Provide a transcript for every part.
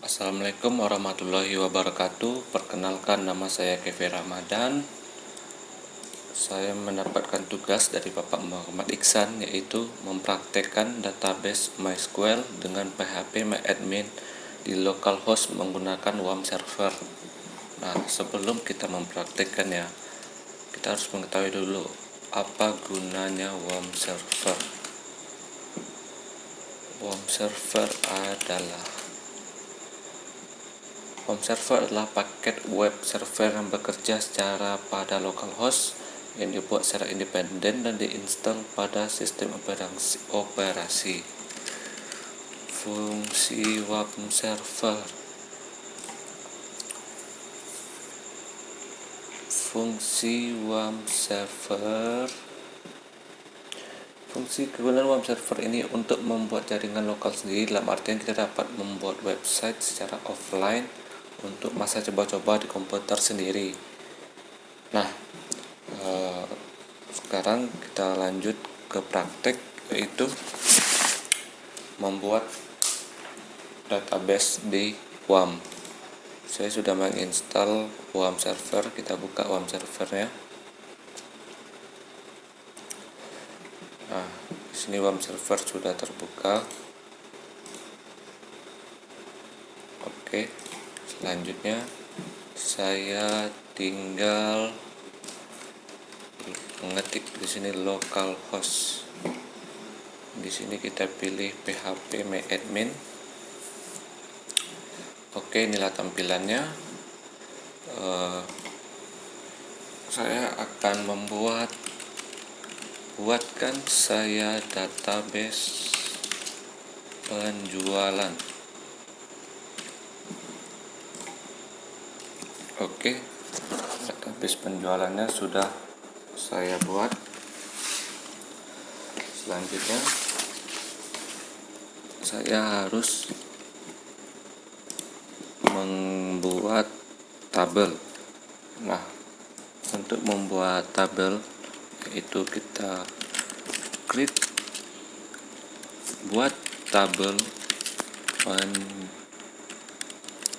Assalamualaikum warahmatullahi wabarakatuh. Perkenalkan, nama saya Kevin Ramadan. Saya mendapatkan tugas dari Bapak Muhammad Iksan, yaitu mempraktekkan database MySQL dengan PHP MyAdmin di localhost menggunakan WAMP server. Nah, sebelum kita mempraktekkan kita harus mengetahui dulu apa gunanya WAMP server. WAMP server adalah paket web server yang bekerja secara pada localhost yang dibuat secara independen dan diinstal pada sistem operasi. Fungsi WAMP server. Fungsi kegunaan WAMP server ini untuk membuat jaringan lokal sendiri, dalam artian kita dapat membuat website secara offline untuk masa coba-coba di komputer sendiri. Nah, sekarang kita lanjut ke praktek, yaitu membuat database di WAMP. Saya sudah menginstal WAMP server. Kita buka WAMP servernya. Nah, di sini WAMP server sudah terbuka. Oke, selanjutnya saya tinggal mengetik di sini localhost. Di sini kita pilih PHP MyAdmin. Oke, inilah tampilannya. Saya akan buatkan saya database penjualan. Oke, database penjualannya sudah saya buat. Selanjutnya saya harus membuat tabel. Nah, untuk membuat tabel, yaitu kita klik buat tabel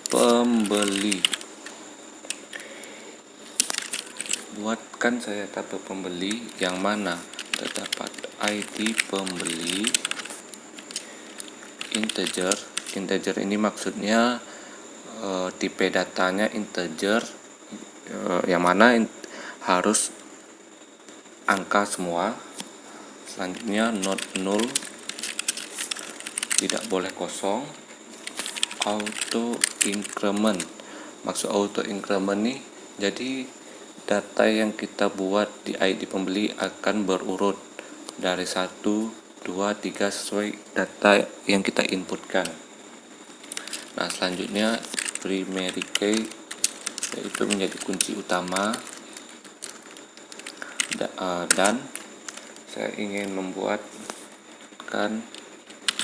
pembeli. Buatkan saya tabel pembeli yang mana terdapat ID pembeli integer. Integer ini maksudnya tipe datanya integer, yang mana harus angka semua. Selanjutnya not null, tidak boleh kosong. Auto increment, maksud auto increment nih, jadi data yang kita buat di ID pembeli akan berurut dari 1, 2, 3 sesuai data yang kita inputkan. Nah, selanjutnya primary key, yaitu menjadi kunci utama, dan saya ingin membuatkan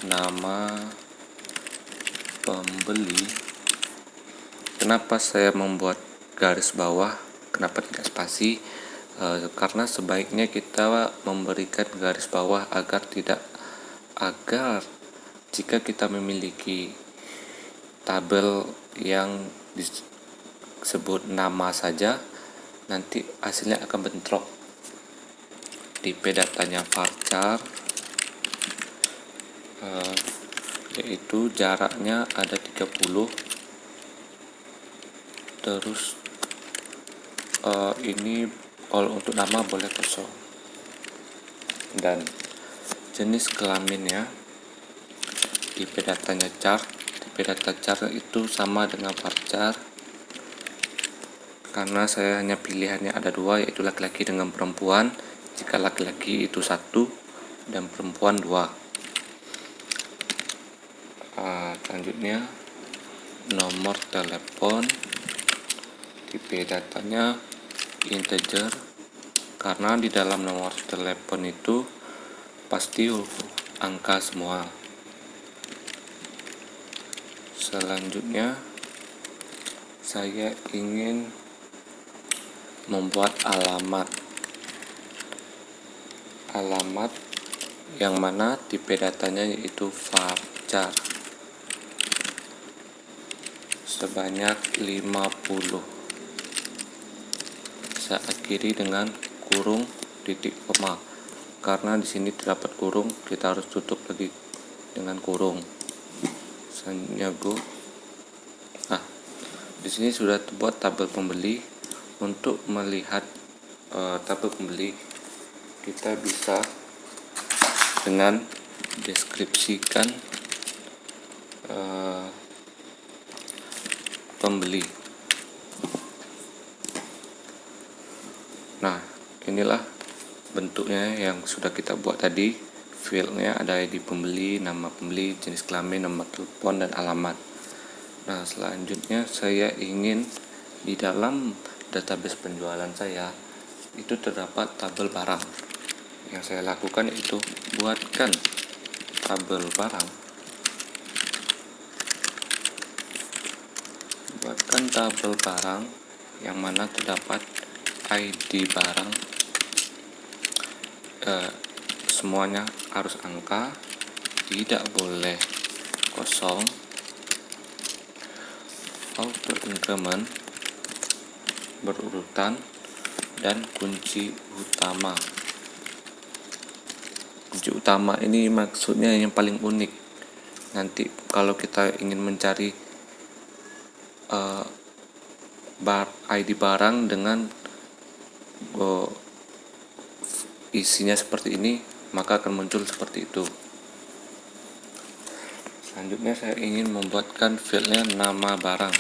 nama pembeli. Kenapa saya membuat garis bawah, kenapa tidak spasi? Karena sebaiknya kita memberikan garis bawah agar jika kita memiliki tabel yang disebut nama saja, nanti hasilnya akan bentrok. Tipe datanya varchar, yaitu jaraknya ada 30. Terus ini kalau untuk nama boleh kosong. Dan jenis kelaminnya, tipe datanya chart. Tipe data chart itu sama dengan varchar, karena saya hanya pilihannya ada 2, yaitu laki-laki dengan perempuan. Jika laki-laki itu 1 dan perempuan 2. Selanjutnya nomor telepon, tipe datanya integer, karena di dalam nomor telepon itu pasti angka semua. Selanjutnya saya ingin membuat alamat yang mana tipe datanya yaitu varchar. sebanyak 50. Saya akhiri dengan kurung titik koma. Karena di sini terdapat kurung, kita harus tutup lagi dengan kurung. Selanjutnya go. Nah, di sini sudah terbuat tabel pembeli. Untuk melihat tabel pembeli, kita bisa dengan deskripsikan pembeli. Nah, inilah bentuknya yang sudah kita buat tadi. Fieldnya ada ID pembeli, nama pembeli, jenis kelamin, nomor telepon, dan alamat. Nah, selanjutnya saya ingin di dalam database penjualan saya itu terdapat tabel barang. Yang saya lakukan yaitu buatkan tabel barang. Buatkan tabel barang yang mana terdapat ID barang. Semuanya harus angka, tidak boleh kosong. Auto increment berurutan dan kunci utama. Kunci utama ini maksudnya yang paling unik. Nanti kalau kita ingin mencari ID barang dengan isinya seperti ini, maka akan muncul seperti itu. Selanjutnya saya ingin membuatkan fieldnya nama barang.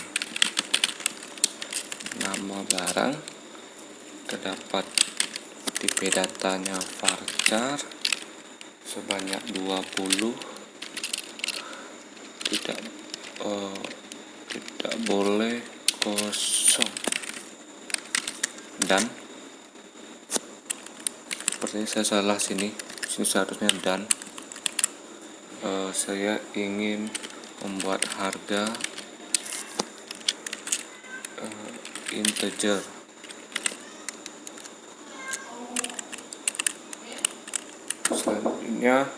Nama barang terdapat tipe datanya varchar sebanyak 20. Tidak boleh kosong. Dan sepertinya saya salah sini seharusnya dan. Saya ingin membuat harga integer. Selanjutnya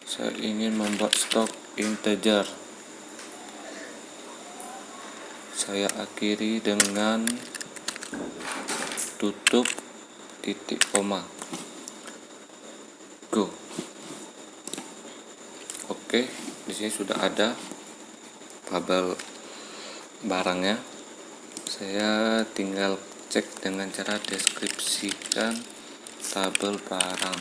saya ingin membuat stok integer. Saya akhiri dengan tutup titik koma. Go. Oke, di sini sudah ada tabel barangnya. Saya tinggal cek dengan cara deskripsikan tabel barang.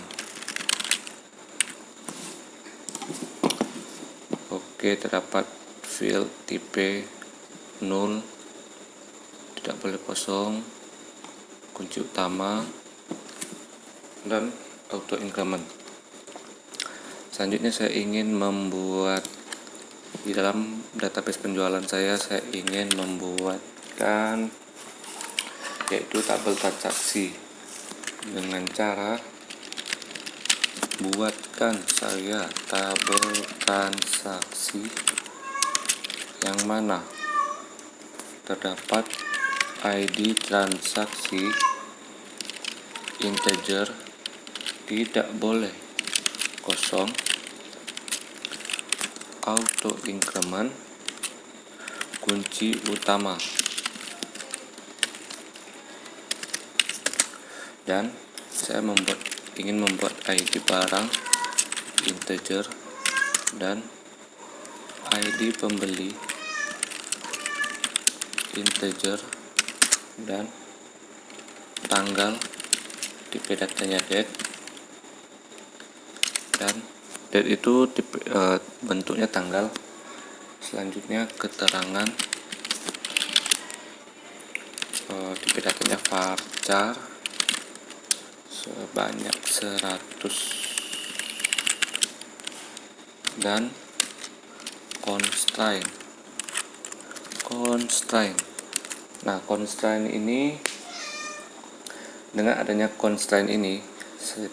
Oke, terdapat field tipe 0, tidak boleh kosong, kunci utama, dan auto increment. Selanjutnya saya ingin membuat di dalam database penjualan saya ingin membuatkan yaitu tabel transaksi dengan cara buatkan saya tabel transaksi yang mana terdapat ID transaksi integer, tidak boleh kosong, auto increment, kunci utama. Dan saya ingin membuat ID barang integer dan ID pembeli integer dan tanggal tipe datanya date, dan date itu bentuknya tanggal. Selanjutnya keterangan tipe datanya varchar sebanyak 100 dan constraint. Nah, constraint ini, dengan adanya constraint ini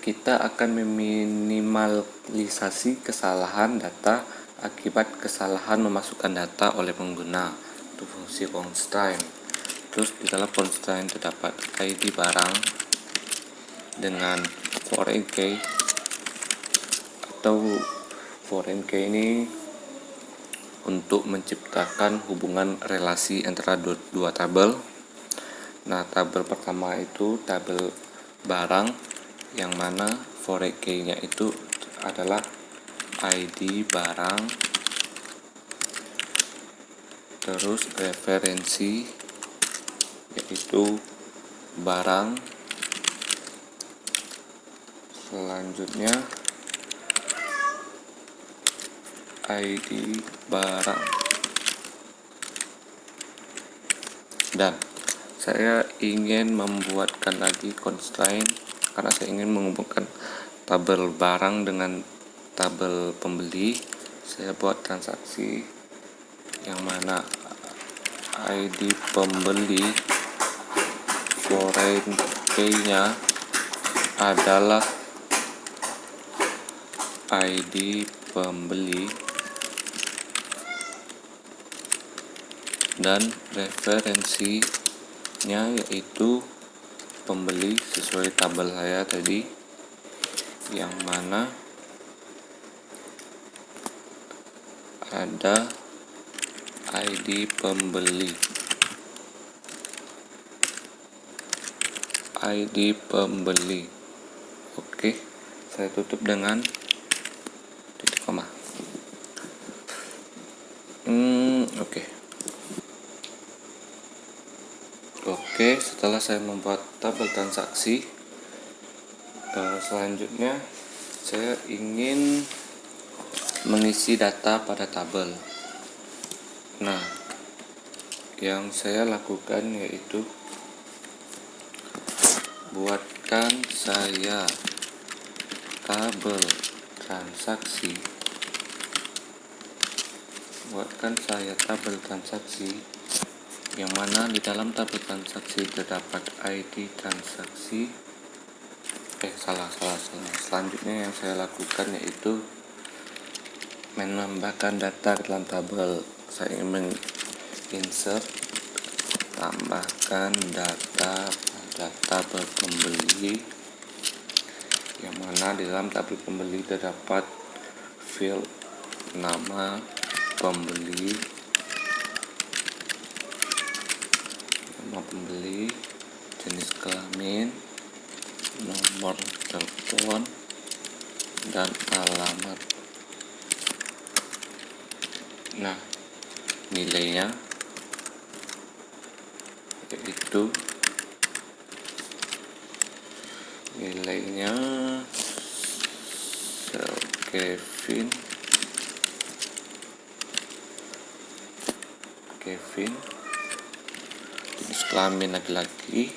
kita akan meminimalisasi kesalahan data akibat kesalahan memasukkan data oleh pengguna. Itu fungsi constraint. Terus di dalam constraint terdapat ID barang dengan foreign key, atau foreign key ini untuk menciptakan hubungan relasi antara dua tabel. Nah, tabel pertama itu tabel barang, yang mana for key-nya itu adalah ID barang, terus referensi yaitu barang, selanjutnya ID barang. Dan saya ingin membuatkan lagi constraint karena saya ingin menghubungkan tabel barang dengan tabel pembeli. Saya buat transaksi yang mana ID pembeli foreign key-nya adalah ID pembeli dan referensinya yaitu pembeli sesuai tabel saya tadi, yang mana ada ID pembeli. Oke, saya tutup dengan titik koma. Oke, setelah saya membuat tabel transaksi, selanjutnya saya ingin mengisi data pada tabel. Nah, yang saya lakukan yaitu buatkan saya tabel transaksi. Yang mana di dalam tabel transaksi terdapat ID transaksi. Selanjutnya yang saya lakukan yaitu menambahkan data dalam tabel. Saya ingin insert, tambahkan data pada tabel pembeli, yang mana di dalam tabel pembeli terdapat field nama pembeli, jenis kelamin, nomor telepon, dan alamat. Nah, nilainya yaitu Kevin, jenis kelamin laki-laki,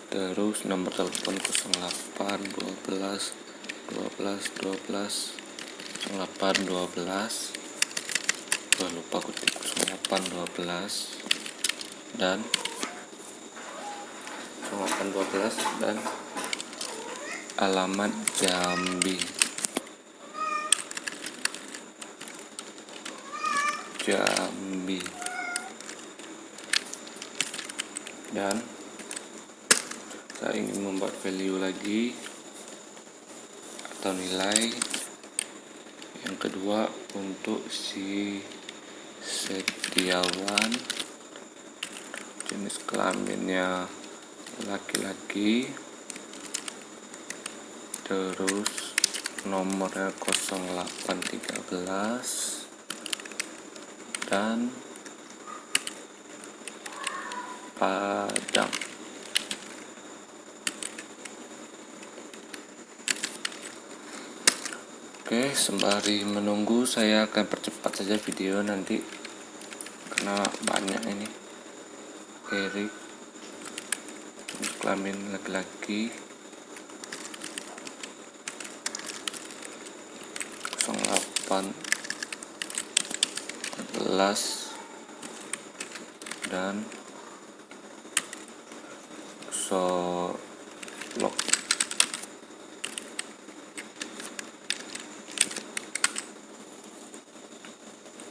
terus nomor telepon 08 12 12 12 08 12, lupa kutip 08 12 dan 08 12 dan alamat Jambi. Dan saya ingin membuat value lagi atau nilai yang kedua untuk si Setiawan, jenis kelaminnya laki-laki, terus nomornya 0813 dan Padang. Oke, sembari menunggu saya akan percepat saja video nanti karena banyak ini. Erik, kelamin laki-laki, 08 14 dan Solok.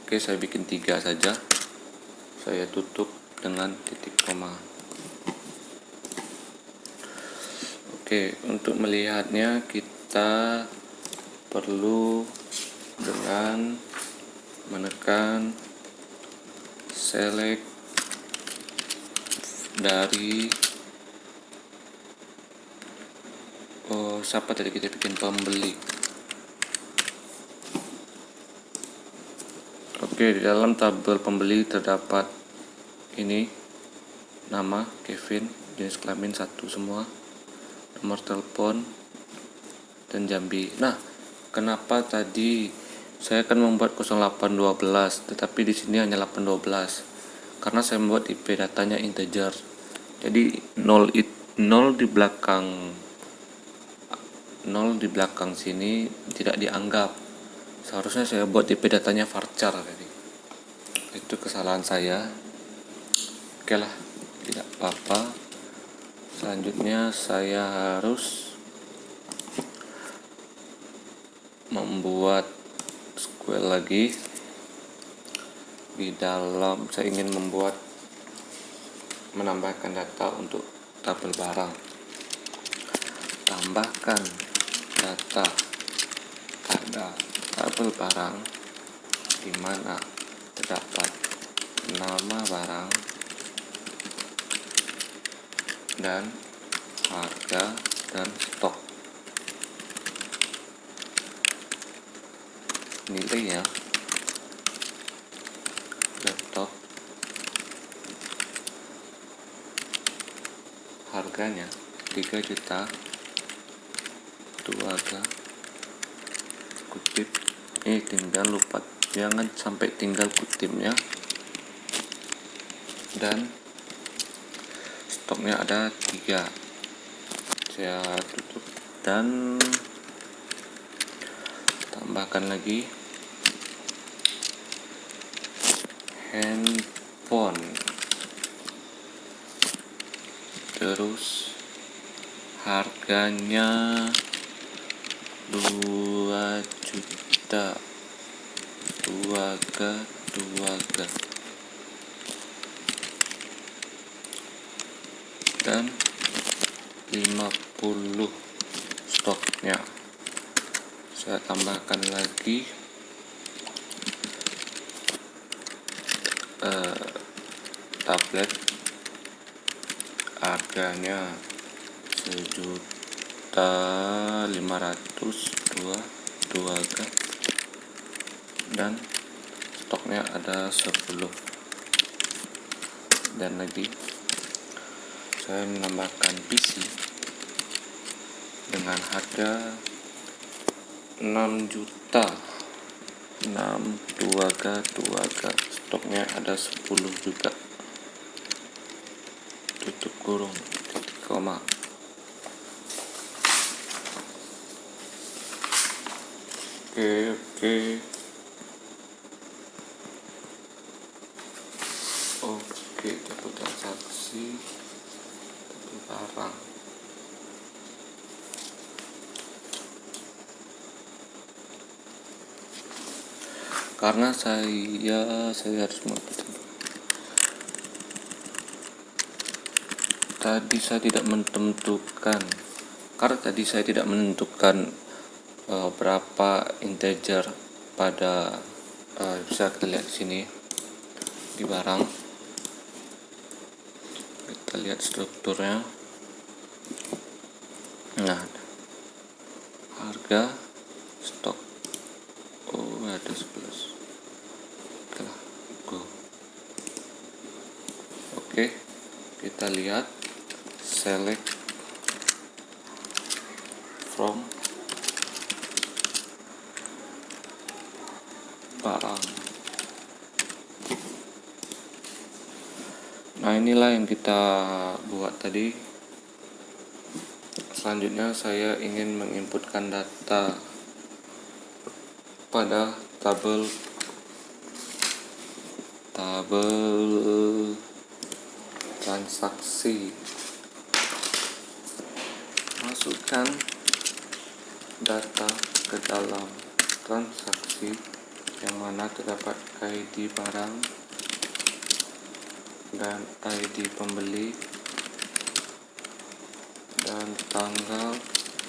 Oke, saya bikin 3 saja. Saya tutup dengan titik koma. Oke, untuk melihatnya kita perlu dengan menekan select dari siapa tadi kita bikin pembeli. Oke, di dalam tabel pembeli terdapat ini nama Kevin, jenis kelamin 1 semua, nomor telepon, dan Jambi. Nah, kenapa tadi saya akan membuat 0812 tetapi di sini hanya 812? Karena saya membuat IP datanya integer. Jadi 0 di belakang sini tidak dianggap. Seharusnya saya buat IP datanya varchar tadi. Itu kesalahan saya. Oke lah, tidak apa-apa. Selanjutnya saya harus membuat SQL lagi. Di dalam saya ingin menambahkan data untuk tabel barang. Tambahkan data pada tabel barang di mana terdapat nama barang dan harga dan stok. Nilainya laptop, harganya 3 juta, harga kutip ini tinggal lupa, jangan sampai tinggal kutipnya, dan stoknya ada 3. Saya tutup dan tambahkan lagi handphone, terus harganya 2 juta, harga dan 50 stoknya. Saya tambahkan lagi tablet, harganya 1.500.000, dua harga, dan stoknya ada 10. Dan lagi saya menambahkan PC dengan harga 6 juta, 6, dua harga, stoknya ada 10 juga, tutup kurung, titik koma. Oke, dapur transaksi barang. Karena saya harus tadi saya tidak menentukan berapa integer pada bisa kita lihat di sini di barang. Kita lihat strukturnya. Nah, harga, stok, ada 11. Oke, kita lihat select from barang. Nah, inilah yang kita buat tadi. Selanjutnya saya ingin menginputkan data pada tabel transaksi. Masukkan data ke dalam transaksi yang mana terdapat ID barang dan ID pembeli dan tanggal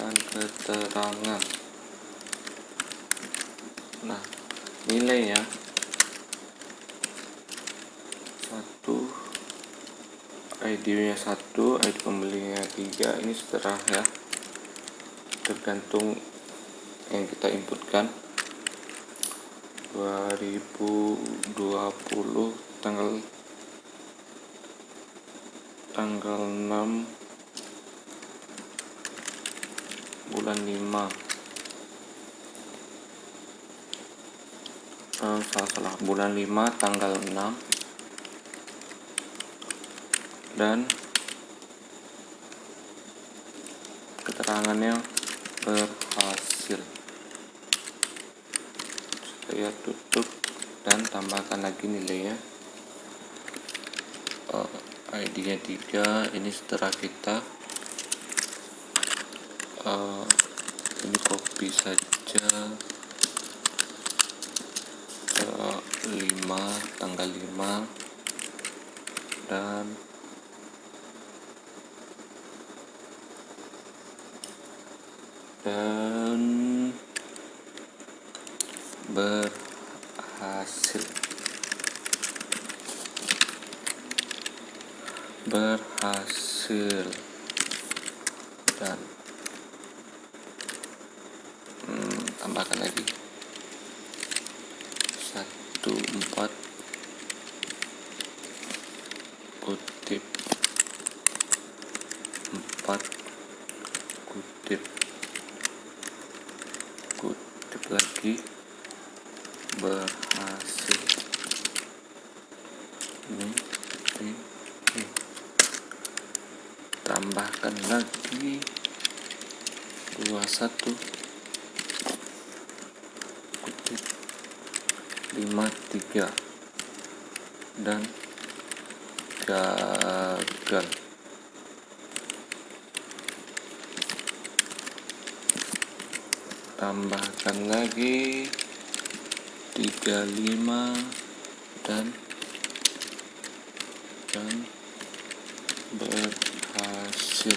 dan keterangan. Nah, nilainya 1, ID-nya 1, ID pembelinya 3. Ini seterah ya, tergantung yang kita inputkan. 2020 tanggal 6 bulan 5, salah bulan 5 tanggal 6, dan keterangannya berhasil. Saya tutup dan tambahkan lagi nilainya. ID-nya 3. Ini setelah kita ini copy saja, 5 tanggal 5 dan berhasil dan tambahkan lagi 14 kutip 4 kutip lagi berhasil. Ini tambahkan lagi 21 kutip 53 dan gagal. Tambahkan lagi 35 dan berhasil.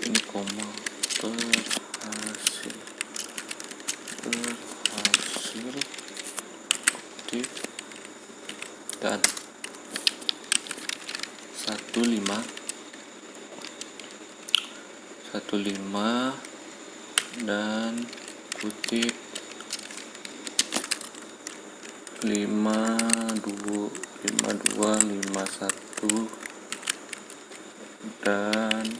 Ini koma, berhasil kutip dan 15 dan kutip 52 51 dan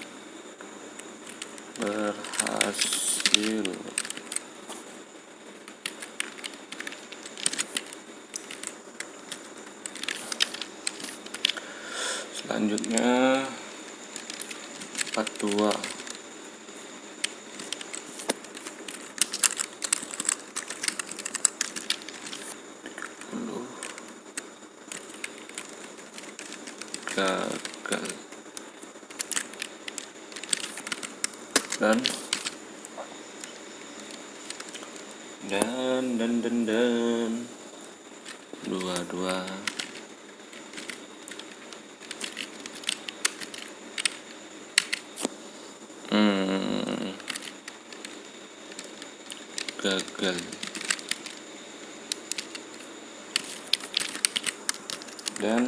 berhasil. Selanjutnya 42 gagal dan 22 gagal dan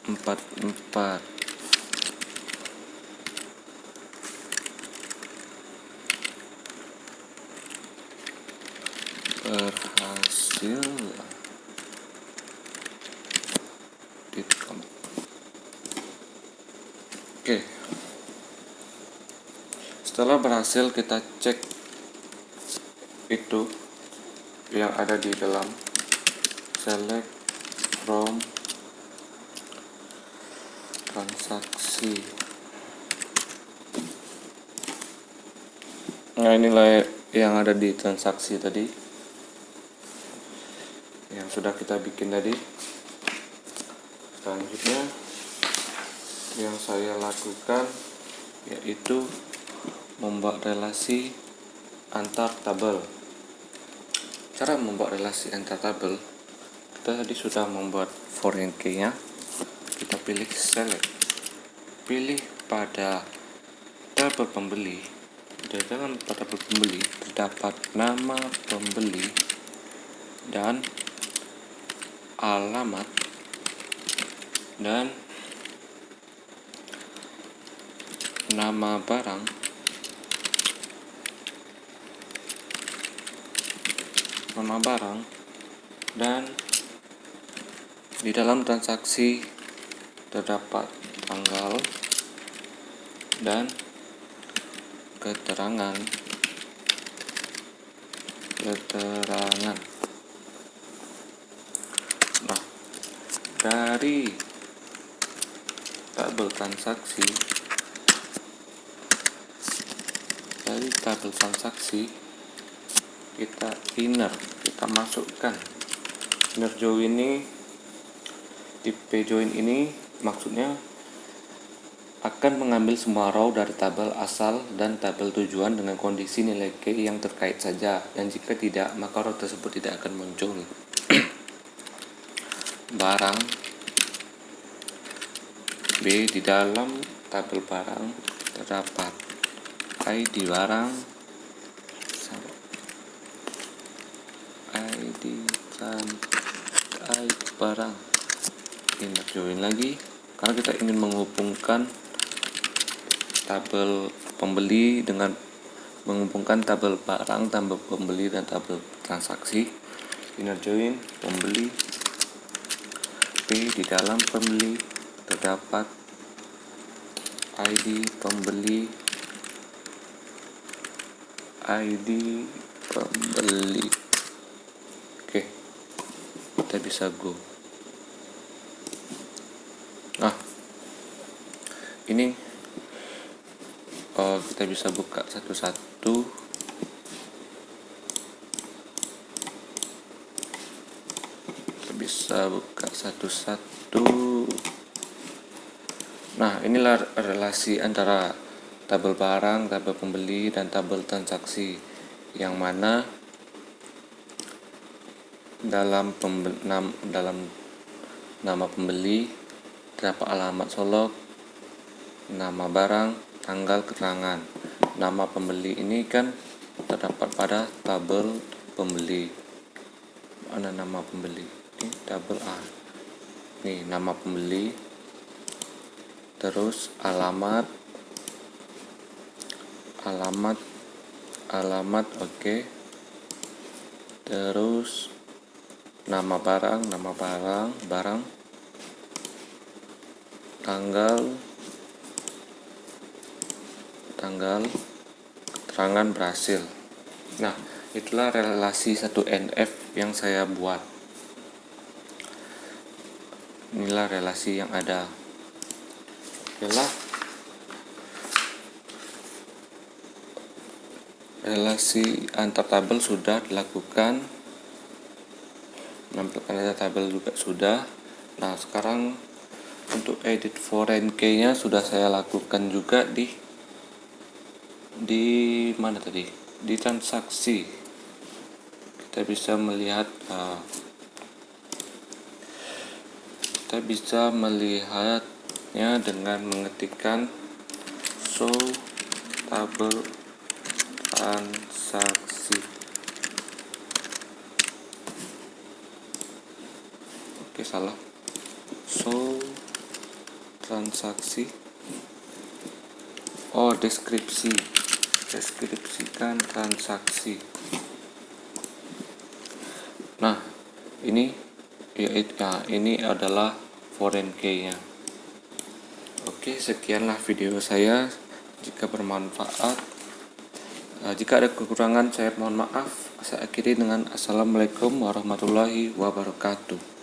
44 berhasil. Oke, setelah berhasil kita cek itu yang ada di dalam select from transaksi. Nah, inilah yang ada di transaksi tadi yang sudah kita bikin tadi. Selanjutnya yang saya lakukan yaitu membuat relasi antar tabel. Cara membuat relasi antar tabel, kita tadi sudah membuat foreign key nya. Kita pilih select, pilih pada tabel pembeli Di dalam tabel pembeli terdapat nama pembeli dan alamat dan nama barang dan di dalam transaksi terdapat tanggal dan keterangan. Nah, dari tabel transaksi kita masukkan inner join ini. Tipe join ini maksudnya akan mengambil semua row dari tabel asal dan tabel tujuan dengan kondisi nilai key yang terkait saja, dan jika tidak maka row tersebut tidak akan muncul. Barang B, di dalam tabel barang terdapat ID barang, ID barang. Inner join lagi karena kita ingin menghubungkan tabel pembeli dengan menghubungkan tabel barang, tabel pembeli dan tabel transaksi. Inner join pembeli P, di dalam pembeli terdapat ID pembeli, Oke, kita bisa go. Nah, ini kita bisa buka satu-satu. Nah, inilah relasi antara tabel barang, tabel pembeli dan tabel transaksi, yang mana dalam nama pembeli terdapat alamat Solok, nama barang, tanggal, keterangan. Nama pembeli ini kan terdapat pada tabel pembeli. Mana nama pembeli? Ini tabel A. Nih nama pembeli, terus alamat, oke. Terus nama barang, tanggal, keterangan berhasil. Nah, itulah relasi 1NF yang saya buat. Inilah relasi yang ada. Inilah relasi antar tabel sudah dilakukan, menampilkan data tabel juga sudah. Nah, sekarang untuk edit foreign key nya sudah saya lakukan juga di mana tadi, di transaksi. Kita bisa melihatnya dengan mengetikkan show tabel transaksi. Oke, salah. Show transaksi. Oh, deskripsikan transaksi. Nah, ini adalah foreign key nya. Oke, sekianlah video saya. Jika bermanfaat, jika ada kekurangan saya mohon maaf. Saya akhiri dengan assalamualaikum warahmatullahi wabarakatuh.